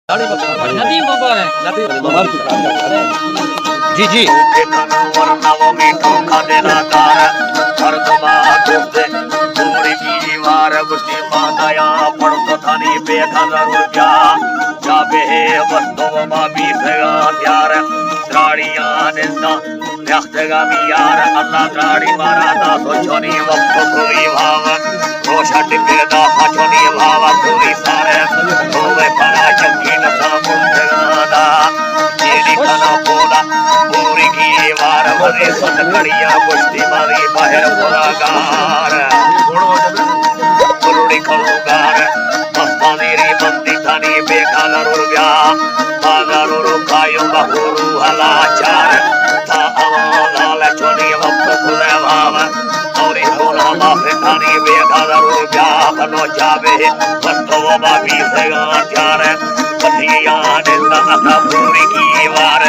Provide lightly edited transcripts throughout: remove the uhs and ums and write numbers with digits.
नदी बाबा है जी जी अल्लाह त्राड़ी मारा ना सोचोनी वक्त कोई भाव रोशा टिके दा फाचोनी भाव पूरी सारे होवे पला चंगी नसा मुंडगाना जेदी कना पोला पूरी की वार भरे सतकड़िया कुश्ती मारी बाहर पुरागार पुरुड़ी खलुगार मस्तानी री बंदी थानी बेगाल रुर्व्या बागारू रुकायो बहुरू हलाचार था अवालाल चोनी वक्त खुले भाव औरी होना माफे थानी बेगाल रुर्व्या बनो जावे वस्तो बाबी सेगा त्यार पतिया निंदा अता पूरी की वार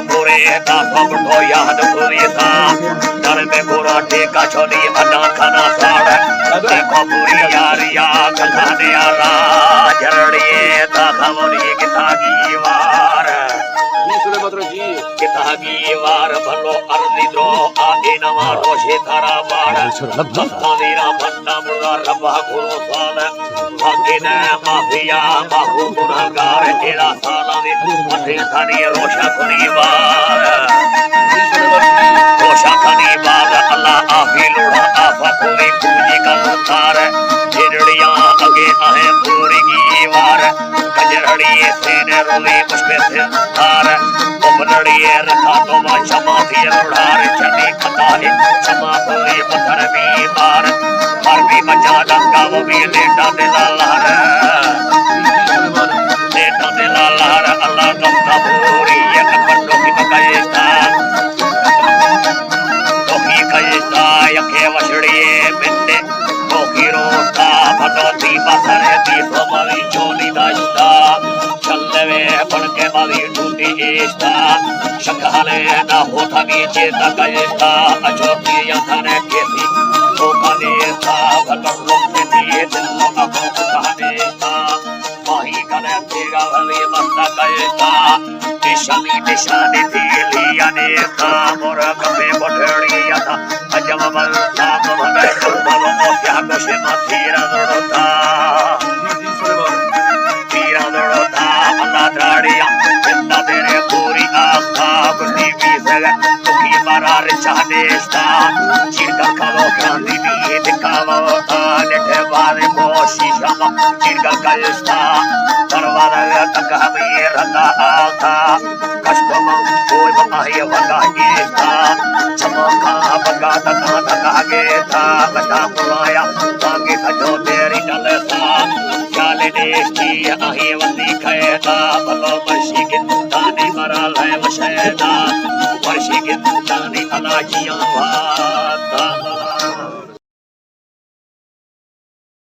पूरे ता पबठो याद पूरी सा दर में पूरा टेका छोनी अना खाना साड़ देखो पूरी यार या कथाने आला जरड़िए ता खमोनी कितागी वार कितागी वार भलो अर्दी द्रो आदि नवा रोशे थारा बाड़ मस्तानीरा भन्ना मुर्गा रब्बा गुरु साल भागिने माफिया बाहु गुनहगार एड़ा साला दे मथे थानी रोशा खुनी बार रोशा खनी बाग अल्लाह आफी लोड़ा आफा पूरी पूजी का उतार जिरड़ियां अगे आहे पूरी की वार कजरड़िए सेने रोली मुश्बे से तार उमरड़िए रखा तो मा क्षमा थी लोड़ार चनी खताहे क्षमा पूरी पत्थर भी मार हर भी बचा डंगा वो भी लेटा दिला लहर अल्लाह गफ्ता पूरी ये कपड़ों की बकायदा कयता यके वशड़िए बिंदे कोकी रोता भटोती बसरे ती सोमरी चोली दाश्ता चलवे पड़के बाली टूटी इश्ता शकाले ना होता नीचे तक इश्ता अचोती यंथने केसी तो कनेसा भटों के दिए दिल अबो कनेसा माही कने तेरा भले मस्ता कयता निशानी निशानी थी लिया नेता मोर कपे बठड़िया था अजब बलता भले बलो क्या कुछ मथीरा दौड़ता अल्लाह त्राड़िया जिंदा तेरे पूरी आस्था कुश्ती भी सगे तुकी मारा रिचा देशता चिरकर खालो क्रांति भी दिखावा था नेठे वाले कोशिश हम चिरकर कलस्ता परवारा तक हमें रंगा आता कष्टम कोई बताए वगा गेता चमका बगा तका गेता बता पुराया बाकी खजो तेरी डलसा चाले देश की आहे वंदी खैता भलो वर्षी गिंदानी मरा लय वशैदा वर्षी गिंदानी अलाजियां वाता